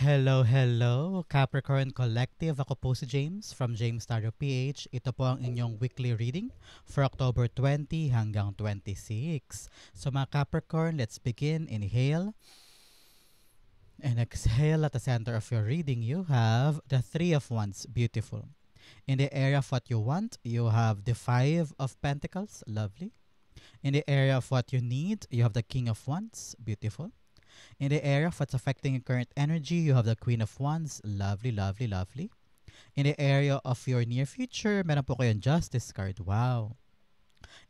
Hello, hello, Capricorn Collective. Ako po si James from James Tarot PH. Ito po ang inyong weekly reading for October 20 hanggang 26. So mga Capricorn, let's begin. Inhale and exhale. At the center of your reading, you have the Three of Wands. Beautiful. In the area of what you want, you have the Five of Pentacles. Lovely. In the area of what you need, you have the King of Wands. Beautiful. In the area of what's affecting your current energy, you have the Queen of Wands. Lovely, lovely, lovely. In the area of your near future, meron po kayong Justice card. Wow.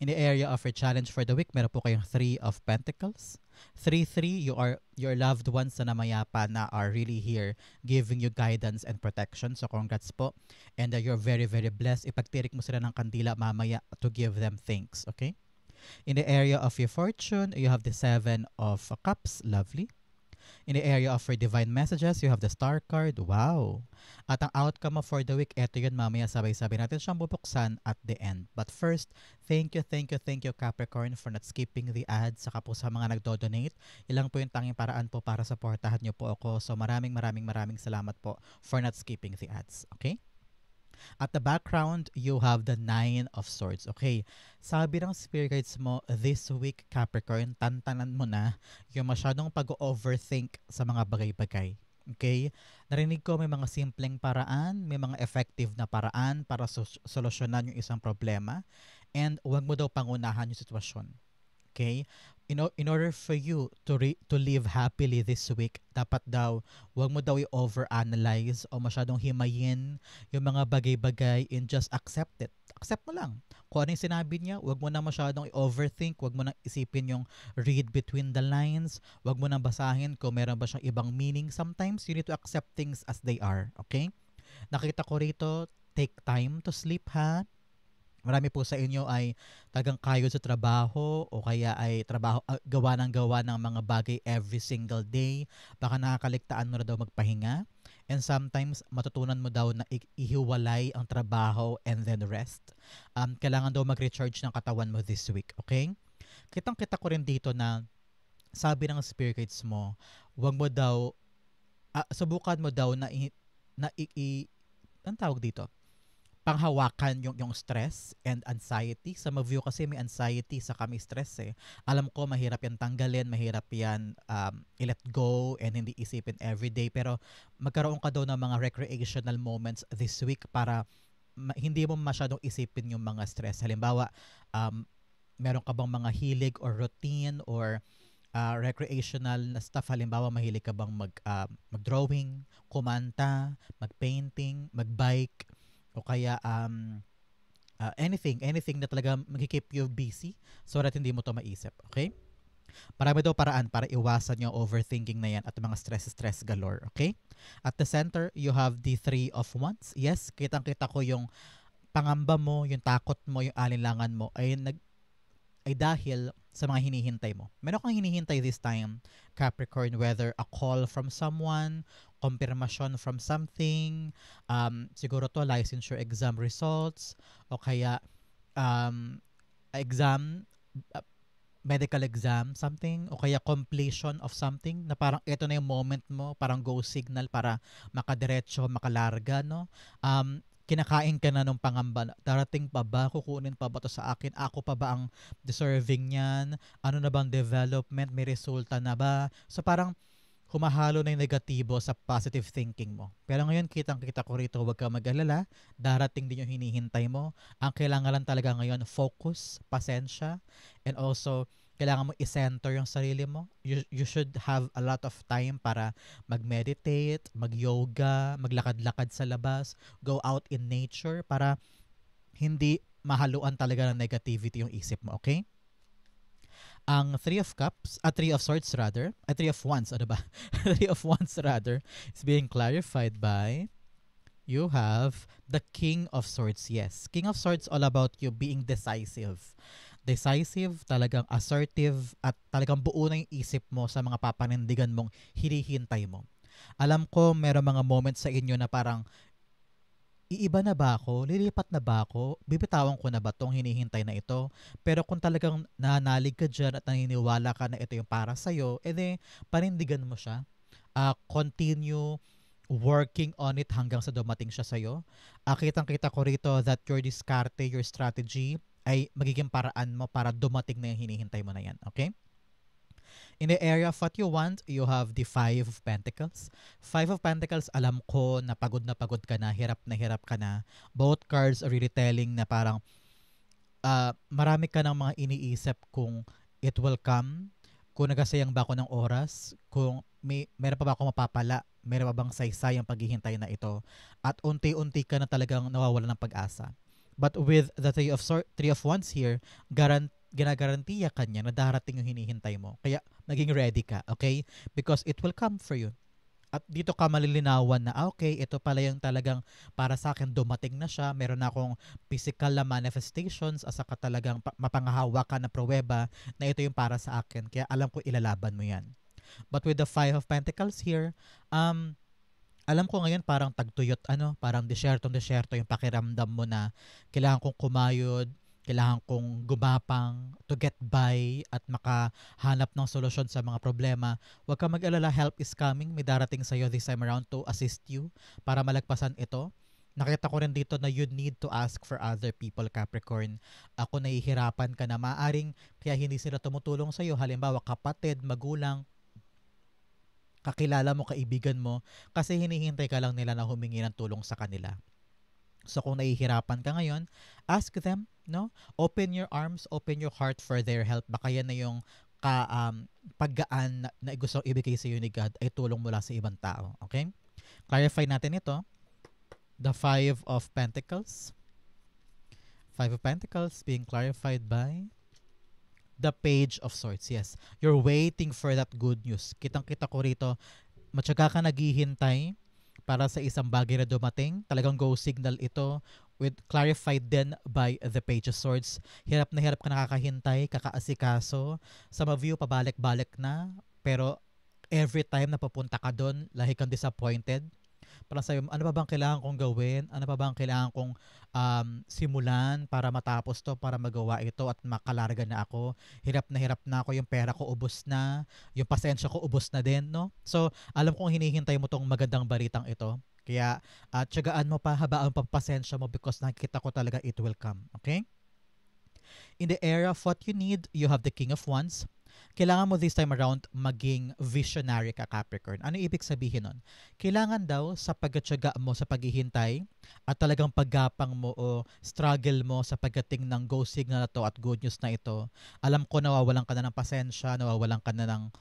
In the area of your challenge for the week, meron po kayong Three of Pentacles. 3-3, you are your loved ones na namayapa na are really here giving you guidance and protection. So congrats po. And you're very, very blessed. Ipagtirik mo sila ng kandila mamaya to give them thanks. Okay? In the area of your fortune, you have the Seven of Cups. Lovely. In the area of your divine messages, you have the Star card. Wow. At ang outcome mo for the week, eto yun mamaya sabay-sabay natin siyang bubuksan at the end. But first, thank you Capricorn for not skipping the ads. Saka po sa mga nagdo-donate. Ilang po yung tanging paraan po para supportahan niyo po ako. So maraming salamat po for not skipping the ads. Okay? At the background, you have the Nine of Swords. Okay, sabi ng spirit guides mo, this week, Capricorn, tantanan mo na yung masyadong pag-overthink sa mga bagay-bagay. Okay? Narinig ko may mga simpleng paraan, may mga effective na paraan para solusyonan yung isang problema, and huwag mo daw pangunahan yung sitwasyon. Okay? In order for you to live happily this week, dapat daw, huwag mo daw i-overanalyze o masyadong himayin yung mga bagay-bagay and just accept it. Accept mo lang. Kung ano yung sinabi niya, huwag mo na masyadong i-overthink, huwag mo na isipin yung read between the lines, huwag mo na basahin kung meron ba siyang ibang meaning. Sometimes, you need to accept things as they are. Okay? Nakita ko rito, take time to sleep ha. Marami po sa inyo ay talagang kayod sa trabaho o kaya ay gawa ng mga bagay every single day. Baka nakakaligtaan mo na daw magpahinga. And sometimes matutunan mo daw na ihiwalay ang trabaho and then rest. Kailangan daw mag-recharge ng katawan mo this week, okay? Kitang-kita ko rin dito na sabi ng spirit guides mo, wag mo daw, subukan mo daw anong tawag dito? Panghawakan yung stress and anxiety. Sa mag-view kasi may anxiety sa kami stress eh. Alam ko mahirap yan tanggalin, mahirap yan i-let go and hindi isipin everyday. Pero magkaroon ka daw ng mga recreational moments this week para hindi mo masyadong isipin yung mga stress. Halimbawa, meron ka bang mga hilig or routine or recreational na stuff. Halimbawa, mahilig ka bang mag-drawing, kumanta, mag-painting, mag-bike, o kaya anything na talaga mag-keep you busy so that hindi mo to maisip. Okay? Marami daw paraan para iwasan yung overthinking na yan at mga stress galore. Okay? At the center, you have the Three of Wands. Yes, kitang-kita ko yung pangamba mo, yung takot mo, yung alinlangan mo ay dahil sa mga hinihintay mo. Meron kang hinihintay this time, Capricorn, whether a call from someone, confirmation from something, siguro to licensure exam results, o kaya exam, medical exam, something, o kaya completion of something, na parang ito na yung moment mo, parang go signal para makadiretso, makalarga, no? Kinakain ka na ng pangamba, darating pa ba, kukunin pa ba to sa akin, ako pa ba ang deserving niyan, ano na bang development, may resulta na ba, so parang humahalo na yung negatibo sa positive thinking mo. Pero ngayon, kitang-kita ko rito, huwag ka mag-alala, darating din yung hinihintay mo. Ang kailangan lang talaga ngayon, focus, pasensya, and also, kailangan mo i-center yung sarili mo. You should have a lot of time para mag-meditate, mag-yoga, maglakad-lakad sa labas, go out in nature para hindi mahaluan talaga ng negativity yung isip mo, okay? Ang Three of Swords rather, Three of Wands, ano ba? Three of Wands rather, is being clarified by you have the King of Swords. Yes, King of Swords all about you being decisive. Decisive, talagang assertive, at talagang buo na yung isip mo sa mga papanindigan mong hinihintay mo. Alam ko meron mga moments sa inyo na parang iiba na ba ako? Lilipat na ba ako? Bibitawan ko na ba tong hinihintay na ito? Pero kung talagang nanalig ka dyan at naniniwala ka na ito yung para sa'yo, edi panindigan mo siya. continue working on it hanggang sa dumating siya sa'yo. Kitang-kita ko rito that your diskarte, your strategy, ay magiging paraan mo para dumating na yung hinihintay mo na yan. Okay? In the area of what you want, you have the Five of Pentacles. Five of Pentacles, alam ko na pagod ka na hirap ka na. Both cards are really telling na parang marami ka ng mga iniisip kung it will come, kung nagasayang ba ako ng oras, kung meron pa ba ako mapapala, meron pa bang saysay ang paghihintay na ito, at unti-unti ka na talagang nawawala ng pag-asa. But with the Three of Wands here, ginagarantiya ka niya na darating yung hinihintay mo. Kaya maging ready ka, okay? Because it will come for you. At dito ka malilinawan na, okay, ito pala yung talagang para sa akin, dumating na siya. Meron na akong physical na manifestations at saka talagang mapangahawakan na pruweba na ito yung para sa akin. Kaya alam ko ilalaban mo yan. But with the Five of Pentacles here, alam ko ngayon parang tagtuyot, parang desyertong-desyerto yung pakiramdam mo na kailangan kong kumayod, kailangan kong gumapang to get by at makahanap ng solusyon sa mga problema. Huwag ka mag-alala, help is coming. May darating sa'yo this time around to assist you para malagpasan ito. Nakita ko rin dito na you need to ask for other people, Capricorn. Ako nahihirapan ka na, maaring kaya hindi sila tumutulong sa'yo. Halimbawa, kapatid, magulang, kakilala mo, kaibigan mo, kasi hinihintay ka lang nila na humingi ng tulong sa kanila. So kung nahihirapan ka ngayon, ask them, no? Open your arms, open your heart for their help. Baka yan na yung paggaan na gusto ibigay sa iyo ni God ay tulong mula sa ibang tao. Okay? Clarify natin ito. The Five of Pentacles. Five of Pentacles being clarified by the Page of Swords. Yes. You're waiting for that good news. Kitang-kita ko rito, matyaga ka naghihintay para sa isang bagay na dumating. Talagang go signal ito, with clarified then by the Page of Swords. Hirap na hirap ka nakakahintay, kakaasikaso. Sa ma-view, pabalik-balik na. Pero every time na papunta ka doon, lahi kang disappointed. Para sa'yo, ano pa bang kailangan kong gawin? Ano pa bang kailangan kong simulan para matapos to, para magawa ito at makalarga na ako? Hirap na ako, yung pera ko ubos na, yung pasensya ko ubos na din, no? So, alam kong hinihintay mo tong magandang balitang ito. Kaya, tiyagaan mo pa, habaan pa pasensya mo because nakikita ko talaga it will come. Okay? In the area of what you need, you have the King of Wands. Kailangan mo this time around maging visionary ka, Capricorn. Ano ibig sabihin nun? Kailangan daw sa pagtyaga mo sa paghihintay at talagang paggapang mo o struggle mo sa pagdating ng go signal na to at good news na ito. Alam ko nawawalan ka na ng pasensya, nawawalan ka na ng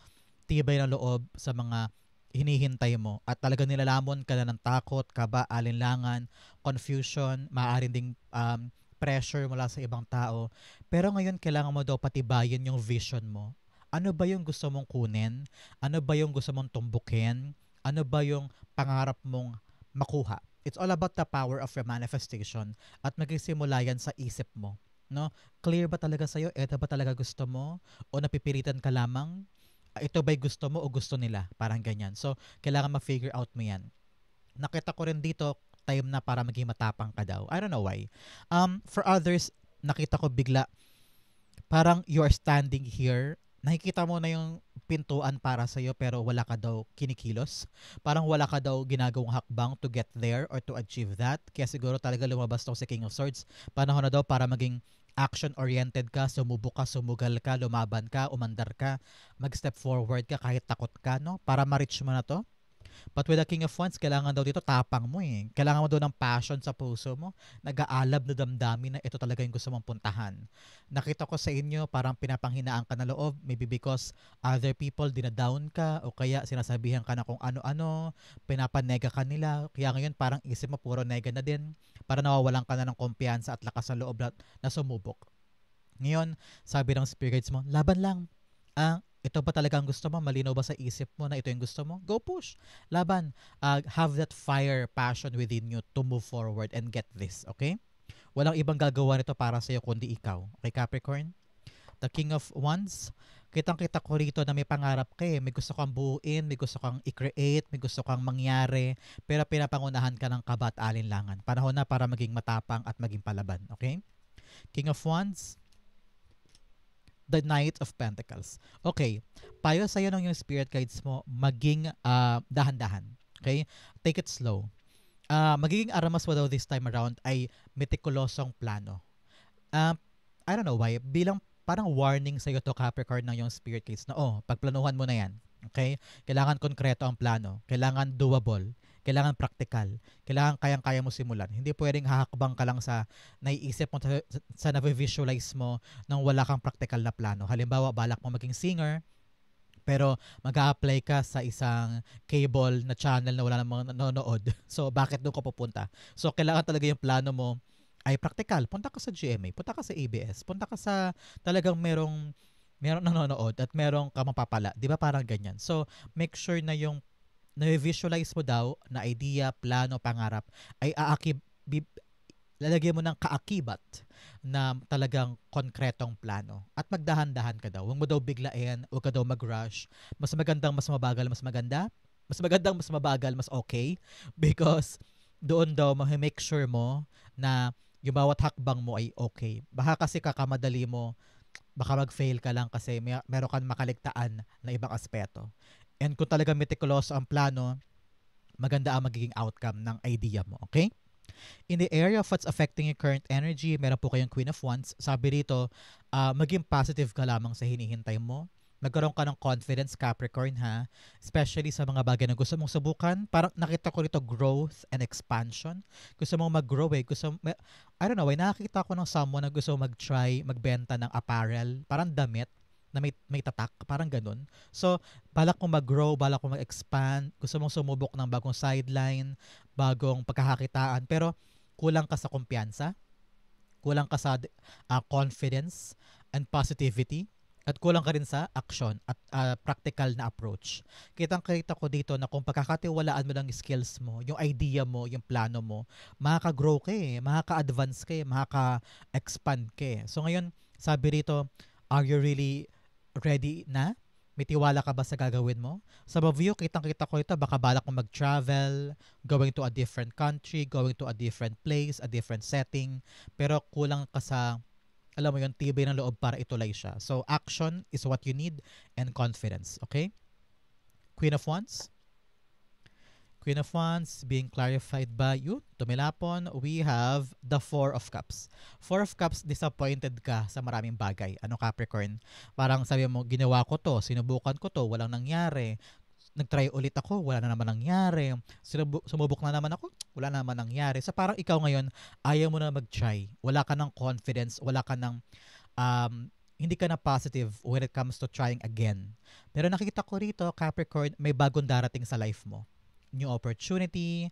tibay na loob sa mga hinihintay mo at talagang nilalamon ka na ng takot, kaba, alinlangan, confusion, maaaring ding pressure mula sa ibang tao. Pero ngayon kailangan mo daw patibayin yung vision mo. Ano ba yung gusto mong kunin? Ano ba yung gusto mong tumbukin? Ano ba yung pangarap mong makuha? It's all about the power of your manifestation at magsisimula yan sa isip mo. No? Clear ba talaga sa'yo? Ito ba talaga gusto mo? O napipilitan ka lamang? Ito ba'y gusto mo o gusto nila? Parang ganyan. So, kailangan ma-figure out mo yan. Nakita ko rin dito, time na para maging matapang ka daw. I don't know why. For others, nakita ko bigla, parang you are standing here, nakikita mo na yung pintuan para sa'yo pero wala ka daw kinikilos. Parang wala ka daw ginagawang hakbang to get there or to achieve that. Kaya siguro talaga lumabas to si King of Swords. Panahon na daw para maging action-oriented ka, sumubok ka, sumugal ka, lumaban ka, umandar ka, mag-step forward ka kahit takot ka, no? Para ma-reach mo na to. But with the King of Wands, kailangan daw dito tapang mo eh. Kailangan mo daw ng passion sa puso mo. Nag-aalab na damdamin na ito talaga yung gusto mong puntahan. Nakita ko sa inyo, parang pinapanghinaan ka na loob. Maybe because other people dinadown ka o kaya sinasabihan ka na kung ano-ano, pinapanega ka nila. Kaya ngayon parang isip mo puro nega na din. Para nawawalan ka na ng kumpiyansa at lakas ng loob na sumubok. Ngayon, sabi ng spirits mo, laban lang. Ito ba talaga ang gusto mo? Malinaw ba sa isip mo na ito yung gusto mo? Go push. Laban. Have that fire, passion within you to move forward and get this. Okay? Walang ibang gagawa nito para sa'yo kundi ikaw. Okay, Capricorn? The King of Wands. Kitang-kita ko rito na may pangarap ka eh. May gusto kang buuin, may gusto kang i-create, may gusto kang mangyari, pero pinapangunahan ka ng kaba at alinlangan. Panahon na para maging matapang at maging palaban. Okay? King of Wands. the Knight of Pentacles. Okay, payo sa'yo ng yung spirit guides mo, maging dahan-dahan. Okay? Take it slow. Magiging aramas mo daw this time around ay metikulosong plano. Um, I don't know why, bilang parang warning sa'yo to Capricorn ng yung spirit guides na, pagplanuhan mo na yan. Okay? Kailangan konkreto ang plano. Kailangan doable. Kailangan practical. Kailangan kayang-kaya mo simulan. Hindi pwedeng hahakbang ka lang sa naiisip mo, sa na-visualize mo nang wala kang practical na plano. Halimbawa, balak mo maging singer, pero mag-a-apply ka sa isang cable na channel na wala namang nanonood. So, bakit doon ka pupunta? So, kailangan talaga yung plano mo ay practical. Punta ka sa GMA, punta ka sa ABS, punta ka sa talagang merong nanonood at merong ka mapapala. Di ba parang ganyan? So, make sure na yung na-visualize mo daw na idea, plano, pangarap ay lalagyan mo ng kaakibat na talagang konkretong plano. At magdahan-dahan ka daw. Huwag mo daw biglain, huwag ka daw mag-rush. Mas magandang mas mabagal, mas maganda. Mas magandang mas mabagal, mas okay. Because doon daw, make sure mo na yung bawat hakbang mo ay okay. Baka kasi kakamadali mo, baka mag-fail ka lang kasi meron kang makaligtaan na ibang aspeto. And kung talaga meticulous ang plano, maganda ang magiging outcome ng idea mo. Okay? In the area of what's affecting your current energy, meron po kayong Queen of Wands. Sabi rito, maging positive ka lamang sa hinihintay mo. Magkaroon ka ng confidence, Capricorn, ha? Especially sa mga bagay na gusto mong subukan. Parang nakita ko rito growth and expansion. Gusto mong mag-grow eh. I don't know, nakakita ko ng someone na gusto mag-try, magbenta ng apparel. Parang damit na may tatak, parang ganun. So, balak kong mag-grow, balak kong mag-expand, gusto mong sumubok ng bagong sideline, bagong pagkakakitaan, pero kulang ka sa kumpiyansa, kulang ka sa confidence and positivity, at kulang ka rin sa action at practical na approach. Kitang-kita ko dito na kung pagkakatiwalaan mo lang yung skills mo, yung idea mo, yung plano mo, makaka-grow ka eh, makaka-advance ka eh, makaka-expand ka eh. So ngayon, sabi rito, are you really ready na? May tiwala ka ba sa gagawin mo? Sa view, kitang-kita ko ito, baka balak mo mag-travel, going to a different country, going to a different place, a different setting, pero kulang ka sa, alam mo yun, tibay ng loob para ituloy siya. So, action is what you need and confidence. Okay? Queen of Wands. Queen of Wands being clarified by you. Tumilapon, we have the Four of Cups. Four of Cups, disappointed ka sa maraming bagay. Ano, Capricorn? Parang sabi mo, ginawa ko to, sinubukan ko to, walang nangyari. Nag-try ulit ako, wala na naman nangyari. Sumubok na naman ako, wala na naman nangyari. So parang ikaw ngayon, ayaw mo na mag-try. Wala ka ng confidence, wala ka ng hindi ka na positive when it comes to trying again. Pero nakikita ko rito, Capricorn, may bagong darating sa life mo. New opportunity,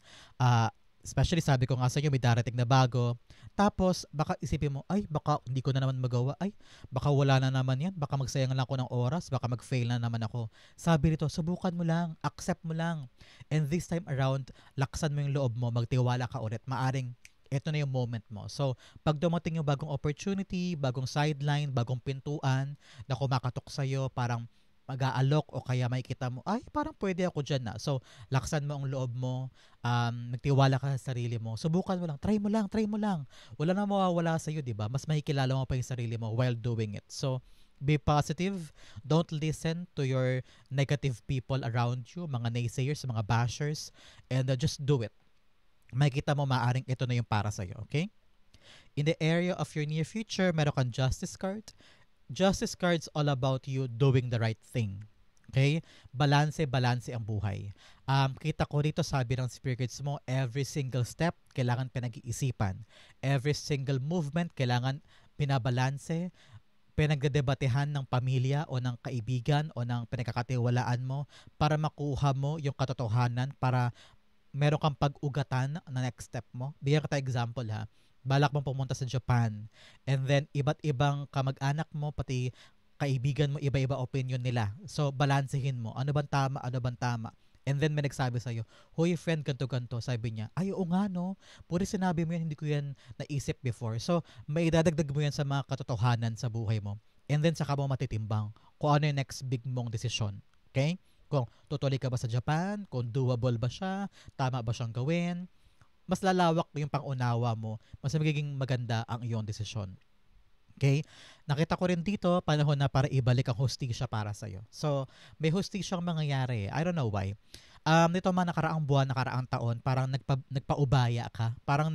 especially sabi ko nga sa inyo, may darating na bago. Tapos, baka isipin mo, ay, baka hindi ko na naman magawa. Ay, baka wala na naman yan. Baka magsayang lang ako ng oras. Baka mag-fail na naman ako. Sabi rito, subukan mo lang. Accept mo lang. And this time around, laksan mo yung loob mo. Magtiwala ka ulit. Maaring, ito na yung moment mo. So, pag dumating yung bagong opportunity, bagong sideline, bagong pintuan na kumakatok sa'yo, parang mag-aalok o kaya makikita mo, ay, parang pwede ako dyan na. So, laksan mo ang loob mo, magtiwala ka sa sarili mo, subukan mo lang, try mo lang, try mo lang. Wala na mawawala sa'yo, di ba? Mas makikilala mo pa yung sarili mo while doing it. So, be positive. Don't listen to your negative people around you, mga naysayers, mga bashers, and just do it. Makikita mo maaring ito na yung para sa'yo, okay? In the area of your near future, meron kang Justice card. Justice card's all about you doing the right thing. Okay? Balanse ang buhay. Kita ko dito, sabi ng spirit guides mo, every single step, kailangan pinag-iisipan. Every single movement, kailangan pinabalanse, pinagdedebatehan ng pamilya o ng kaibigan o ng pinagkakatiwalaan mo para makuha mo yung katotohanan, para meron kang pag-ugatan na next step mo. Bigyan kita example ha. Balak mong pumunta sa Japan, and then iba't ibang kamag-anak mo, pati kaibigan mo, iba-iba opinion nila. So, balansehin mo. Ano bang tama? Ano bang tama? And then may nagsabi sa'yo, "Hoy friend, ganto-ganto." Sabi niya, "Ay, oo nga no. Puri sinabi mo yan, hindi ko yan naisip before." So, may dadagdag mo yan sa mga katotohanan sa buhay mo. And then saka mo matitimbang kung ano yung next big mong desisyon. Okay? Kung tutuloy ka ba sa Japan, kung doable ba siya, tama ba siyang gawin, mas lalawak yung pangunawa mo, mas magiging maganda ang iyong desisyon. Okay? Nakita ko rin dito, panahon na para ibalik ang hustisya para sa'yo. So, may hustisyang mangyayari. I don't know why. Nito man nakaraang buwan, nakaraang taon, parang nagpaubaya ka. Parang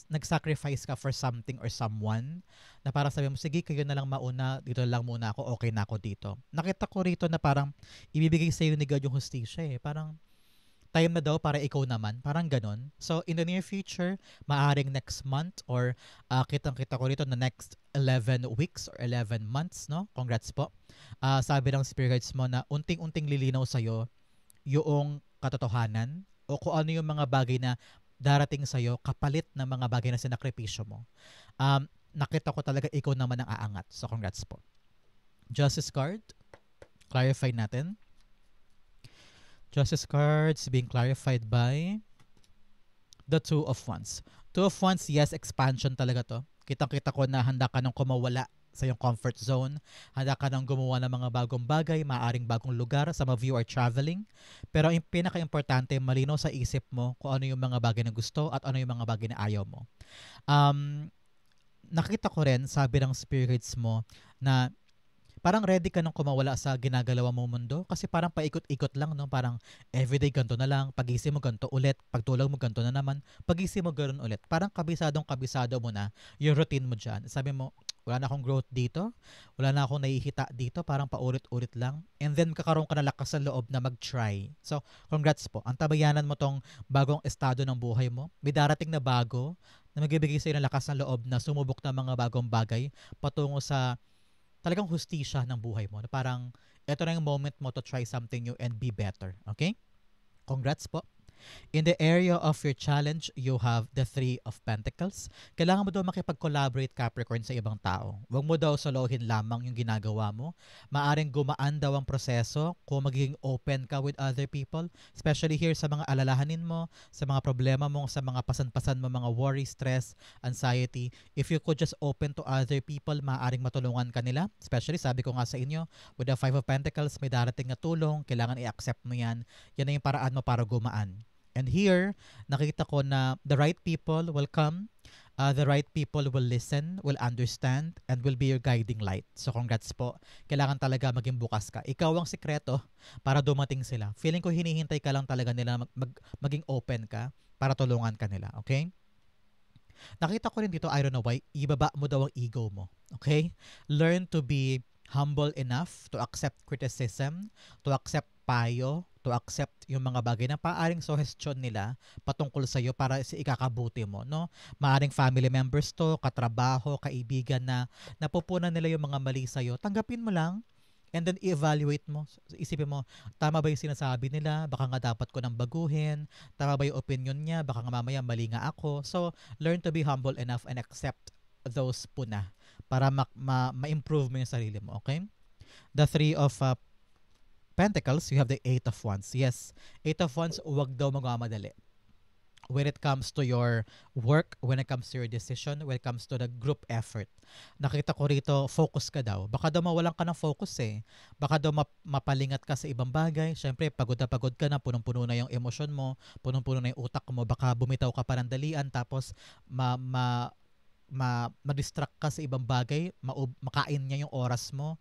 nag-sacrifice ka for something or someone na parang sabi mo, sige, kayo na lang mauna, dito lang muna ako, okay na ako dito. Nakita ko rito na parang ibibigay sa'yo ni God yung hustisya eh. Parang time na daw para ikaw naman. Parang ganon. So, in the near future, maaring next month or kitang-kita ko rito na next 11 weeks or 11 months, no? Congrats po. Sabi ng spirit guides mo na unting-unting lilinaw sa'yo yung katotohanan o kung ano yung mga bagay na darating sa'yo kapalit ng mga bagay na sinakripisyo mo. Nakita ko talaga ikaw naman ang aangat. So, congrats po. Justice card. Clarify natin. Justice cards being clarified by the Two of Wands. Two of Wands, yes, expansion talaga to. Kitang-kita ko na handa ka nang kumawala sa iyong comfort zone. Handa ka nang gumawa ng mga bagong bagay, maaring bagong lugar. Some of you are traveling. Pero ang pinaka-importante, malinaw sa isip mo kung ano yung mga bagay na gusto at ano yung mga bagay na ayaw mo. Nakita ko rin, sabi ng spirits mo, na parang ready ka nang kumawala sa ginagalawa mong mundo kasi parang paikot-ikot lang, no? Parang everyday ganito na lang, pagising mo ganito ulit, pagtulog mo ganito na naman, pagising mo ganoon ulit. Parang kabisado mo na yung routine mo dyan. Sabi mo, wala na akong growth dito, wala na akong nahihita dito, parang paulit-ulit lang. And then kakaroon ka na lakas sa loob na mag-try. So, congrats po. Antabayanan mo tong bagong estado ng buhay mo. May darating na bago na magbibigay sa'yo ng lakas ng loob na sumubok ng mga bagong bagay patungo sa talagang hustisya ng buhay mo. Na parang, ito na yung moment mo to try something new and be better. Okay? Congrats po. In the area of your challenge, you have the Three of Pentacles. Kailangan mo daw makipag-collaborate, Capricorn, sa ibang tao. Huwag mo daw solohin lamang yung ginagawa mo. Maaring gumaan daw ang proseso kung magiging open ka with other people. Especially here sa mga alalahanin mo, sa mga problema mo, sa mga pasan-pasan mo, mga worry, stress, anxiety. If you could just open to other people, maaring matulungan ka nila. Especially, sabi ko nga sa inyo, with the Five of Pentacles, may darating na tulong. Kailangan i-accept mo yan. Yan na yung paraan mo para gumaan. And here, nakita ko na the right people will come, the right people will listen, will understand, and will be your guiding light. So congrats po. Kailangan talaga maging bukas ka. Ikaw ang sikreto para dumating sila. Feeling ko hinihintay ka lang talaga nila maging open ka para tulungan ka nila. Okay? Nakita ko rin dito, I don't know why, ibaba mo daw ang ego mo. Okay? Learn to be humble enough to accept criticism, to accept payo, to accept yung mga bagay na paaring suggestion nila patungkol sa iyo para sa ikakabuti mo, no? Maaring family members to, katrabaho, kaibigan na napupunan nila yung mga mali sa iyo. Tanggapin mo lang and then i-evaluate mo. Isipin mo, tama ba yung sinasabi nila? Baka nga dapat ko nang baguhin. Tama ba yung opinion niya? Baka nga mamaya mali nga ako. So, learn to be humble enough and accept those puna para ma-improve mo yung sarili mo, okay? The Three of Pentacles, you have the Eight of Wands. Yes, Eight of Wands, huwag daw magmamadali. When it comes to your work, when it comes to your decision, when it comes to the group effort. Nakita ko rito, focus ka daw. Baka daw mawalan ka ng focus eh. Baka daw mapalingat ka sa ibang bagay. Siyempre, pagod ka na, punong-puno na yung emosyon mo, punong-puno na yung utak mo. Baka bumitaw ka parandalian, tapos ma-distract ka sa ibang bagay, makain niya yung oras mo.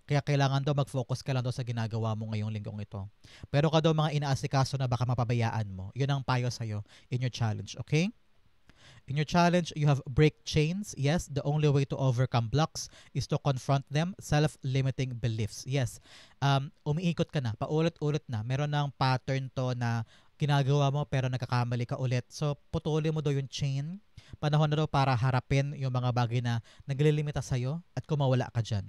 Kaya kailangan daw mag-focus ka lang daw sa ginagawa mo ngayong linggong ito. Pero ka daw mga inaasikaso na baka mapabayaan mo. Yun ang payo sa'yo in your challenge, okay? In your challenge, you have break chains. Yes, the only way to overcome blocks is to confront them. Self-limiting beliefs. Yes, umiikot ka na, paulit-ulit na. Meron ng pattern to na ginagawa mo pero nagkakamali ka ulit. So, putulin mo daw yung chain. Panahon na daw para harapin yung mga bagay na naglilimita sa'yo at kumawala ka dyan.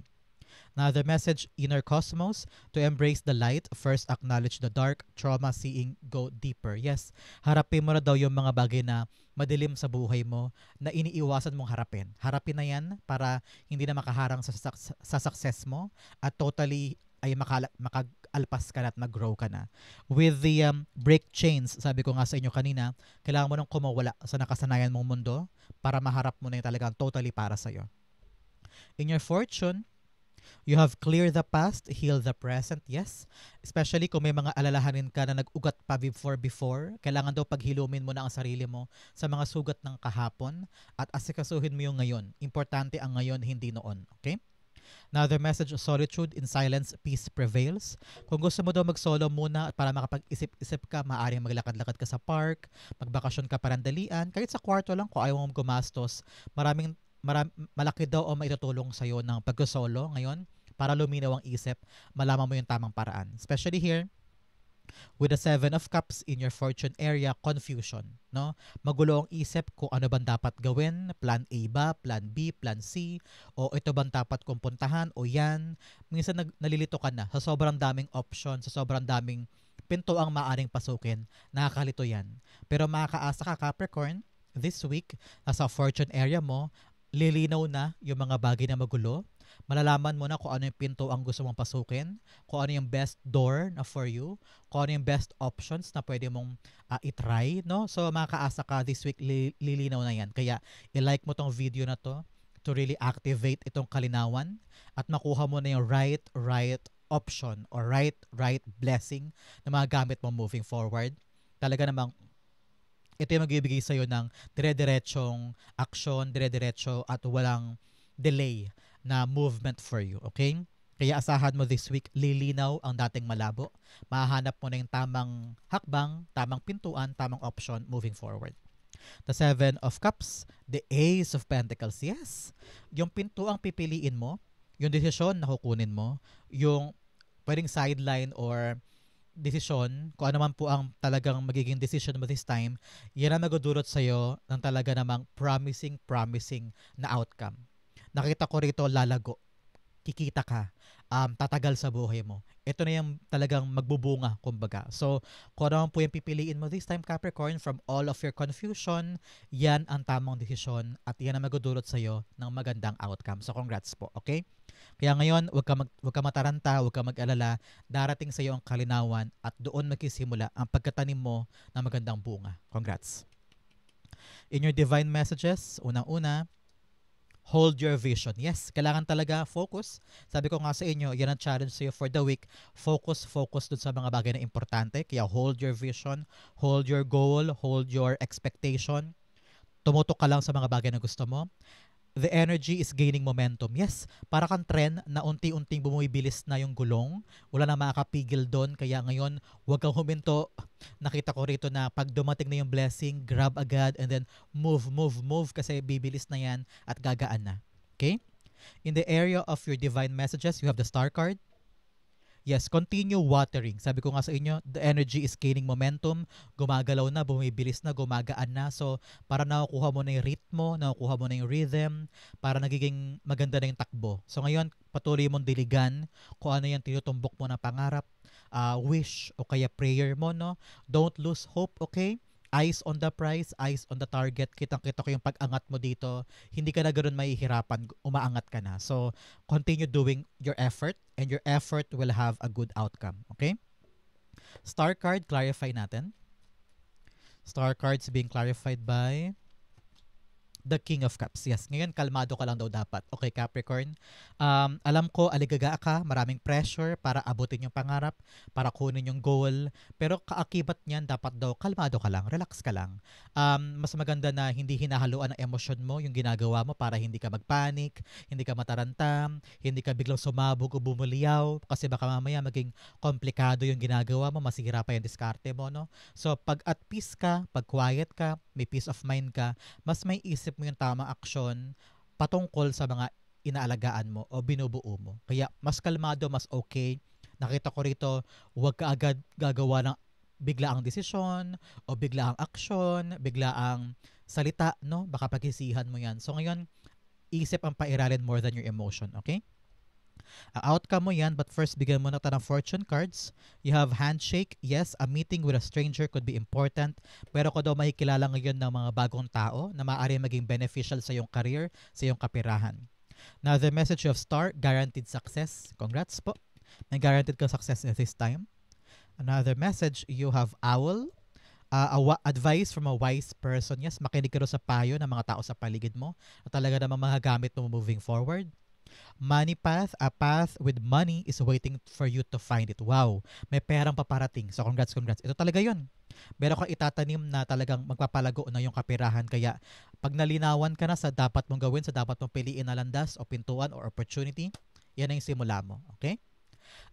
Now, the message, inner cosmos, to embrace the light, first acknowledge the dark, trauma, seeing, go deeper. Yes, harapin mo na daw yung mga bagay na madilim sa buhay mo na iniiwasan mong harapin. Harapin na yan para hindi na makaharang sa success mo at totally ay makag-alpas ka na at mag-grow ka na. With the break chains, sabi ko nga sa inyo kanina, kailangan mo nang kumawala sa nakasanayan mong mundo para maharap mo na yung talagang totally para sa'yo. In your fortune, You have clear the past, heal the present. Yes. Especially kung may mga alalahanin ka na nag-ugat pa before. Kailangan daw paghilumin mo na ang sarili mo sa mga sugat ng kahapon at asikasuhin mo yung ngayon. Importante ang ngayon, hindi noon. Okay? Another message of solitude, in silence, peace prevails. Kung gusto mo daw mag-solo muna at para makapag-isip-isip ka, maaaring maglakad-lakad ka sa park, magbakasyon ka parandalian, kahit sa kwarto lang kung ayaw mong gumastos, malaki daw o maitutulong sa'yo ng pag-solo ngayon para luminaw ang isip, malaman mo yung tamang paraan. Especially here, with the Seven of Cups in your fortune area, confusion. No? Magulo ang isip kung ano bang dapat gawin, plan A ba, plan B, plan C, o ito bang dapat kong puntahan, o yan. Minsan nalilito ka na sa sobrang daming option, sa sobrang daming pinto ang maaring pasukin, nakakalito yan. Pero makakaasa ka, Capricorn, this week, nasa fortune area mo, lilinaw na yung mga bagay na magulo. Malalaman mo na kung ano yung pinto ang gusto mong pasukin, kung ano yung best door na for you, kung ano yung best options na pwede mong itry, no? So, makakaasa ka this week, lilinaw na yan. Kaya, i-like mo tong video na to to really activate itong kalinawan at makuha mo na yung right option or right blessing na magagamit mo moving forward. Talaga namang ito yung magbibigay sa'yo ng dire-diretsong action, dire-diretso at walang delay na movement for you, okay? Kaya asahan mo this week, lilinaw ang dating malabo. Mahahanap mo na yung tamang hakbang, tamang pintuan, tamang option moving forward. The Seven of Cups, the Ace of Pentacles, yes. Yung pintuang pipiliin mo, yung desisyon na kukunin mo, yung pwedeng sideline or desisyon, kung ano man po ang talagang magiging decision mo this time, yan ang magdudulot sa'yo ng talaga namang promising na outcome. Nakita ko rito, lalago. Kikita ka. Tatagal sa buhay mo. Ito na yung talagang magbubunga, kumbaga. So, kung ano po yung pipiliin mo this time, Capricorn, from all of your confusion, yan ang tamang desisyon at yan ang magdudulot sa'yo ng magandang outcome. So, congrats po, okay? Kaya ngayon, huwag ka mataranta, huwag ka mag-alala, darating sa iyo ang kalinawan at doon magsisimula ang pagkatanim mo ng magandang bunga. Congrats. In your divine messages, unang-una, hold your vision. Yes, kailangan talaga focus. Sabi ko nga sa inyo, yan ang challenge sa iyo for the week. Focus dun sa mga bagay na importante. Kaya hold your vision, hold your goal, hold your expectation. Tumutok ka lang sa mga bagay na gusto mo. The energy is gaining momentum. Yes, para kang trend na unti-unting bumibilis na yung gulong. Wala na makakapigil doon. Kaya ngayon, huwag kang huminto. Nakita ko rito na pag dumating na yung blessing, grab agad and then move kasi bibilis na yan at gagaan na. Okay? In the area of your divine messages, you have the star card. Yes, continue watering. Sabi ko nga sa inyo, the energy is gaining momentum. Gumagalaw na, bumibilis na, gumagaan na. So, para nakukuha mo na yung ritmo, nakukuha mo na yung rhythm, para nagiging maganda na yung takbo. So, ngayon, patuloy mong diligan kung ano yung tinutumbok mo na pangarap, wish, o kaya prayer mo, no? Don't lose hope, okay? Eyes on the prize, eyes on the target. Kitang-kita ko yung pag-angat mo dito. Hindi ka na ganoon mahihirapan, umaangat ka na. So, continue doing your effort and your effort will have a good outcome. Okay? Star card, clarify natin. Star cards being clarified by the King of Cups. Yes, ngayon kalmado ka lang daw dapat. Okay, Capricorn. Alam ko, aligaga ka, maraming pressure para abutin yung pangarap, para kunin yung goal. Pero kaakibat niyan, dapat daw kalmado ka lang, relax ka lang. Mas maganda na hindi hinahaluan ang emosyon mo, yung ginagawa mo para hindi ka magpanik, hindi ka matarantam, hindi ka biglang sumabog o bumuliyaw kasi baka mamaya maging komplikado yung ginagawa mo, masira pa yung diskarte mo, no? So, pag at peace ka, pag quiet ka, may peace of mind ka, mas may isip mo yung tamang aksyon patungkol sa mga inaalagaan mo o binubuo mo. Kaya mas kalmado, mas okay. Nakita ko rito, huwag ka agad gagawa ng biglaang desisyon o biglaang aksyon, biglaang salita, no? Baka paghisihan mo yan. So ngayon, isip ang pairalin more than your emotion, okay? Ang outcome mo yan, but first bigyan mo na tayo ng fortune cards. You have handshake. Yes, a meeting with a stranger could be important. Pero ko daw makikilala ngayon ng mga bagong tao na maaari maging beneficial sa iyong career, sa iyong kapirahan. Now, the message of star, guaranteed success. Congrats po. May guaranteed ka success at this time. Another message, you have owl. Advice from a wise person. Yes, makinig ka sa payo ng mga tao sa paligid mo at talaga namang magagamit mo moving forward. Money path, a path with money is waiting for you to find it. Wow, may perang paparating. So congrats, congrats. Ito talaga yun. Meron kang itatanim na talagang magpapalago na yung kapirahan. Kaya pag nalinawan ka na sa dapat mong gawin, sa dapat mong piliin na landas o pintuan or opportunity, yan ang simula mo. Okay?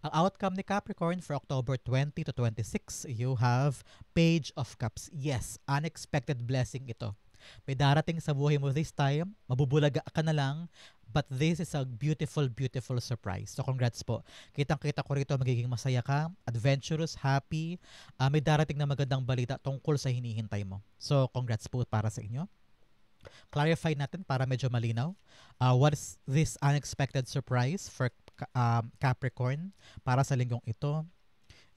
Ang outcome ni Capricorn for October 20 to 26, you have Page of Cups. Yes, unexpected blessing ito. May darating sa buhay mo this time, mabubulaga ka na lang, but this is a beautiful, beautiful surprise. So congrats po. Kitang-kita ko rito, magiging masaya ka, adventurous, happy, may darating na magandang balita tungkol sa hinihintay mo. So congrats po para sa inyo. Clarify natin para medyo malinaw. What is this unexpected surprise for Capricorn para sa linggong ito?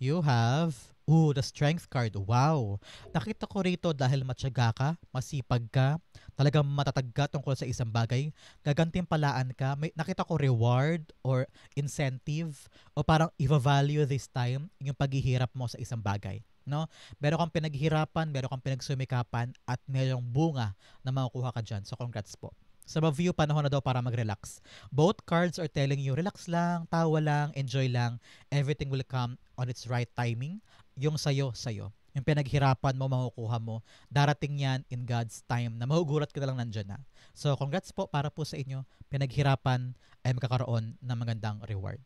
You have, the strength card. Wow. Nakita ko rito dahil matyaga ka, masipag ka, talagang matatag ka tungkol sa isang bagay, gagantimpalaan ka, may nakita ko reward or incentive o parang i-value this time yung paghihirap mo sa isang bagay. No? Meron kang pinaghirapan, meron kang pinagsumikapan at merong bunga na makukuha ka dyan. So congrats po. Sa view, panahon na daw para mag-relax. Both cards are telling you, relax lang, tawa lang, enjoy lang. Everything will come on its right timing. Yung sayo, sayo. Yung pinaghirapan mo, makukuha mo. Darating yan in God's time na mahugulat ka na lang nandyan na. So, congrats po para po sa inyo. Pinaghirapan ay magkakaroon ng magandang reward.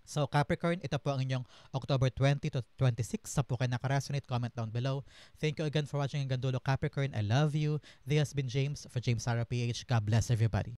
So Capricorn, ito po ang inyong October 20 to 26. Sa po kayo nakaresonate, comment down below. Thank you again for watching hanggang dulo, Capricorn. I love you. This has been James for James Sarah PH. God bless everybody.